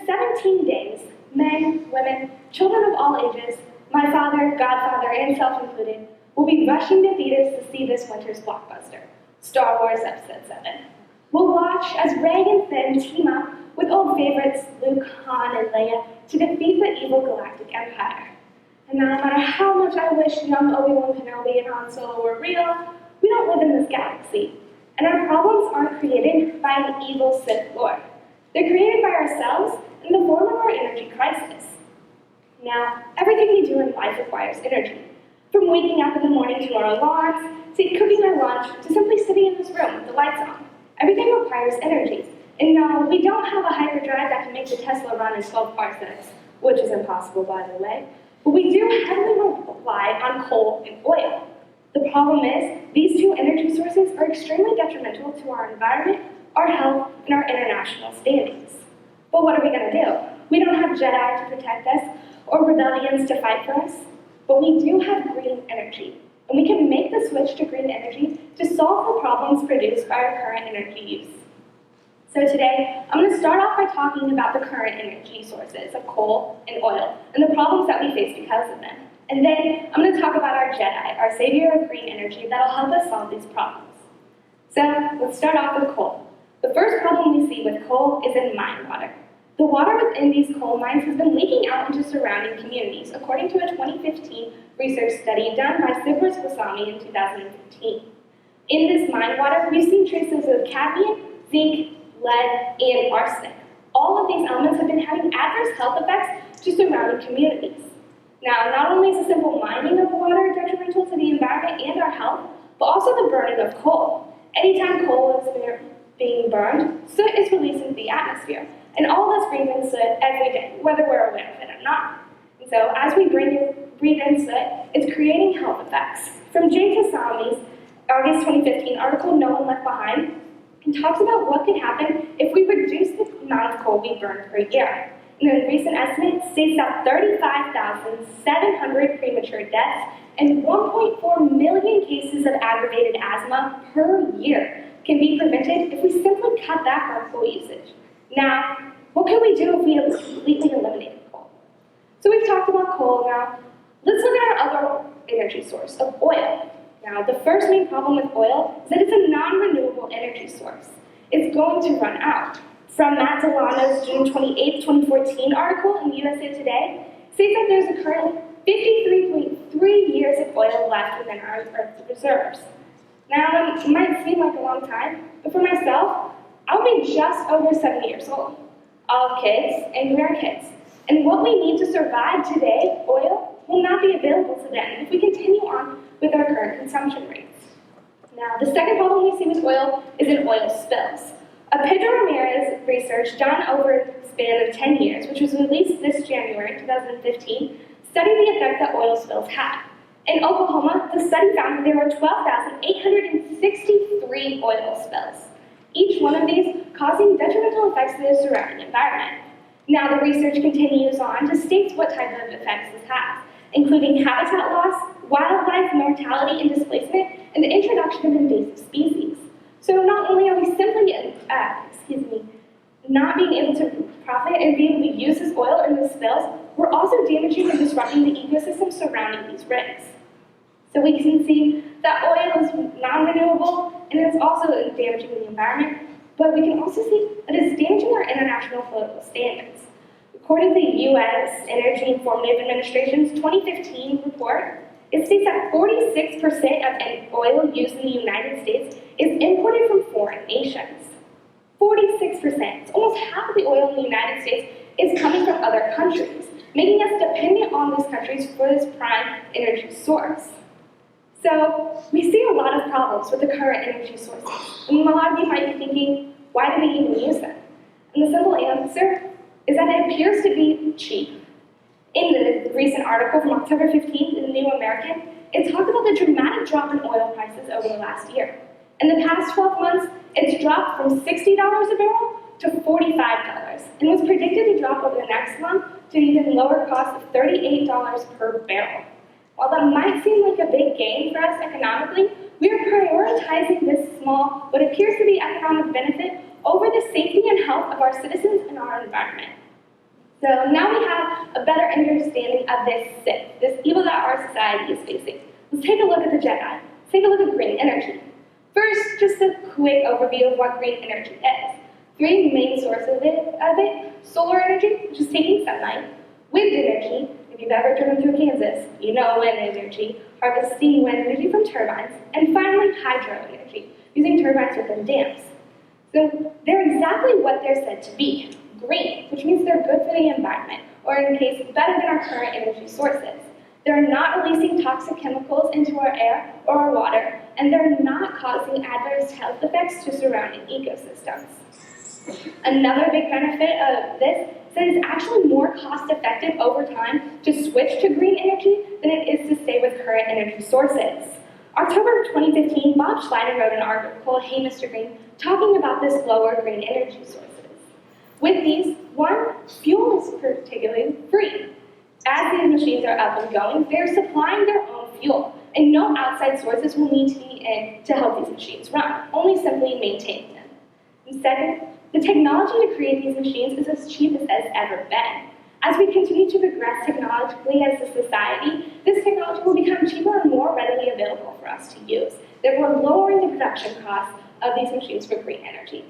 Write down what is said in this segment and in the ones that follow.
17 days, men, women, children of all ages, my father, godfather, and self included, will be rushing to theaters to see this winter's blockbuster, Star Wars Episode 7. We'll watch as Rey and Finn team up with old favorites Luke, Han, and Leia to defeat the evil Galactic Empire. And no matter how much I wish young Obi-Wan Kenobi and Han Solo were real, we don't live in this galaxy. And our problems aren't created by an evil Sith Lord. They're created by ourselves in the form of our energy crisis. Now, everything we do in life requires energy. From waking up in the morning to our alarms, to cooking our lunch, to simply sitting in this room with the lights on. Everything requires energy. And no, we don't have a hyperdrive that can make the Tesla run in 12 parsecs, which is impossible, by the way. But we do heavily rely on coal and oil. The problem is, these two energy sources are extremely detrimental to our environment, our health, and our international standings. But what are we going to do? We don't have Jedi to protect us, or rebellions to fight for us, but we do have green energy. And we can make the switch to green energy to solve the problems produced by our current energy use. So today, I'm going to start off by talking about the current energy sources of coal and oil, and the problems that we face because of them. And then, I'm going to talk about our Jedi, our savior of green energy, that'll help us solve these problems. So, let's start off with coal. The first problem we see with coal is in mine water. The water within these coal mines has been leaking out into surrounding communities, according to a 2015 research study done by Sibris Wasami in 2015. In this mine water, we've seen traces of cadmium, zinc, lead, and arsenic. All of these elements have been having adverse health effects to surrounding communities. Now, not only is the simple mining of water detrimental to the environment and our health, but also the burning of coal. Anytime coal is being burned, soot is released into the atmosphere, and all of us breathe in soot every day, whether we're aware of it or not. And so, as we breathe in soot, it's creating health effects. From Jay Tasami's August 2015 article, No One Left Behind, it talks about what could happen if we reduce the amount of coal we burn per year. And a recent estimate states that 35,700 premature deaths and 1.4 million cases of aggravated asthma per year can be prevented if we simply cut back our coal usage. Now, what can we do if we completely eliminated coal? So we've talked about coal now. Let's look at our other energy source of oil. Now, the first main problem with oil is that it's a non-renewable energy source. It's going to run out. From Matt Delano's June 28, 2014 article in USA Today, states that there's a currently 53.3 years of oil left within our Earth's reserves. Now, it might seem like a long time, but for myself, I'll be just over 70 years old. I'll have kids and grandkids. And what we need to survive today, oil, will not be available to them if we continue on with our current consumption rates. Now, the second problem we see with oil is in oil spills. A Pedro Ramirez research done over a span of 10 years, which was released this January 2015, studied the effect that oil spills had. In Oklahoma, the study found that there were 12,863 oil spills, each one of these causing detrimental effects to the surrounding environment. Now, the research continues on to state what type of effects this has, including habitat loss, wildlife mortality and displacement, and the introduction of invasive species. So not only are we simply, not being able to profit and be able to use this oil in the spills, we're also damaging and disrupting the ecosystem surrounding these rigs. So we can see that oil is non-renewable and it's also damaging the environment, but we can also see that it's damaging our international political standards. According to the U.S. Energy Informative Administration's 2015 report, it states that 46% of oil used in the United States is imported from foreign nations. 46%. It's almost half of the oil in the United States is coming from other countries, making us dependent on these countries for this prime energy source. So we see a lot of problems with the current energy sources. And a lot of you might be thinking, why do we even use them? And the simple answer is that it appears to be cheap. In the recent article from October 15th in the New American, it talked about the dramatic drop in oil prices over the last year. In the past 12 months, it's dropped from $60 a barrel to $45, and was predicted to drop over the next month to an even lower cost of $38 per barrel. While that might seem like a big gain for us economically, we are prioritizing this small, what appears to be economic benefit over the safety and health of our citizens and our environment. So now we have a better understanding of this sin, this evil that our society is facing. Let's take a look at the Jedi. Let's take a look at green energy. First, just a quick overview of what green energy is. Three main sources of it: solar energy, which is taking sunlight; wind energy, if you've ever driven through Kansas, you know wind energy, harvesting wind energy from turbines; and finally, hydro energy, using turbines within dams. So they're exactly what they're said to be: green, which means they're good for the environment, or in the case, better than our current energy sources. They're not releasing toxic chemicals into our air or our water, and they're not causing adverse health effects to surrounding ecosystems. Another big benefit of this is that it's actually more cost-effective over time to switch to green energy than it is to stay with current energy sources. October 2015, Bob Schleiden wrote an article, Hey Mr. Green, talking about this lower green energy sources. With these, one, fuel is particularly free. As these machines are up and going, they're supplying their own fuel, and no outside sources will need to be in to help these machines run, only simply maintaining them. And second, the technology to create these machines is as cheap as it's ever been. As we continue to progress technologically as a society, this technology will become cheaper and more readily available for us to use, therefore lowering the production costs of these machines for green energy.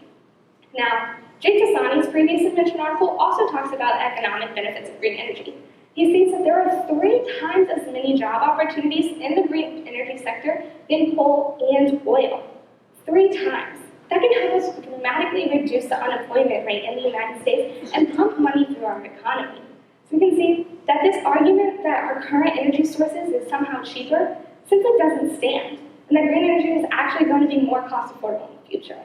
Now, Jay Tassani's previously mentioned article also talks about the economic benefits of green energy. He states that there are 3 times as many job opportunities in the green energy sector than coal and oil. 3 times. That can help us dramatically reduce the unemployment rate in the United States and pump money through our economy. So we can see that this argument that our current energy sources is somehow cheaper simply doesn't stand, and that green energy is actually going to be more cost affordable in the future.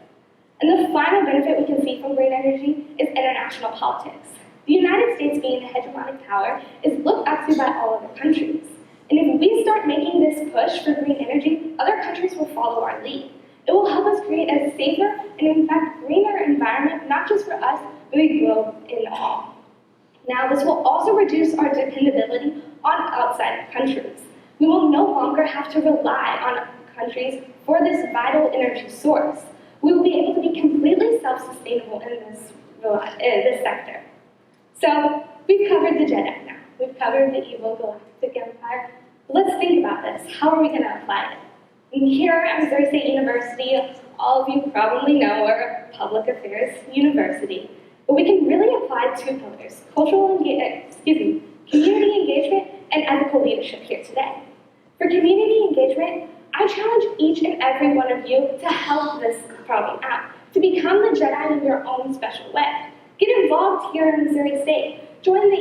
And the final benefit we can see from green energy is international politics. The United States, being a hegemonic power, is looked up to by all other countries. And if we start making this push for green energy, other countries will follow our lead. It will help us create a safer and, in fact, greener environment, not just for us, but the globe in all. Now, this will also reduce our dependability on outside countries. We will no longer have to rely on countries for this vital energy source. We will be able to be completely self-sustainable in this sector. So, we've covered the Jedi now. We've covered the evil galactic empire. But let's think about this. How are we going to apply it? And here at Missouri State University, all of you probably know we're a public affairs university. But we can really apply 2 pillars: community engagement and ethical leadership here today. For community engagement, I challenge each and every one of you to help this problem out, to become the Jedi in your own special way. Get involved here in Missouri State. Join the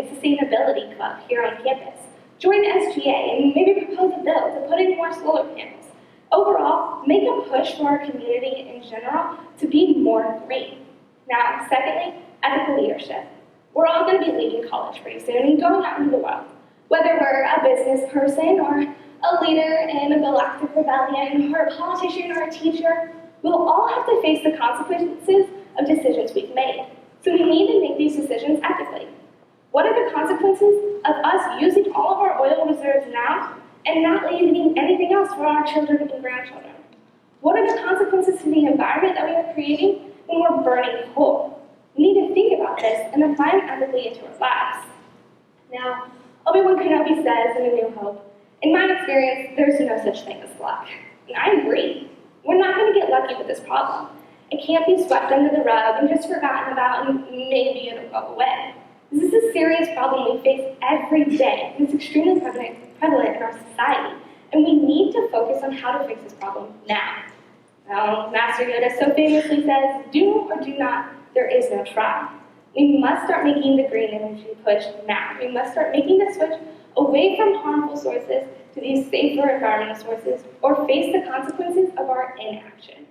Sustainability Club here on campus. Join SGA and maybe propose a bill to put in more solar panels. Overall, make a push for our community in general to be more green. Now, secondly, ethical leadership. We're all going to be leaving college pretty soon and going out into the world. Whether we're a business person or a leader in a galactic rebellion or a politician or a teacher, we'll all have to face the consequences of decisions we've made. So we need to make these decisions ethically. What are the consequences of us using all of our oil reserves now and not leaving anything else for our children and grandchildren? What are the consequences to the environment that we are creating when we're burning coal? We need to think about this and apply them ethically into our lives. Now, Obi-Wan Kenobi says in A New Hope, in my experience, there's no such thing as luck. And I agree. We're not going to get lucky with this problem. It can't be swept under the rug and just forgotten about and maybe it'll go away. This is a serious problem we face every day, and it's extremely prevalent in our society, and we need to focus on how to fix this problem now. Well, Master Yoda so famously says, do or do not, there is no try. We must start making the green energy push now. We must start making the switch away from harmful sources to these safer environmental sources, or face the consequences of our inaction.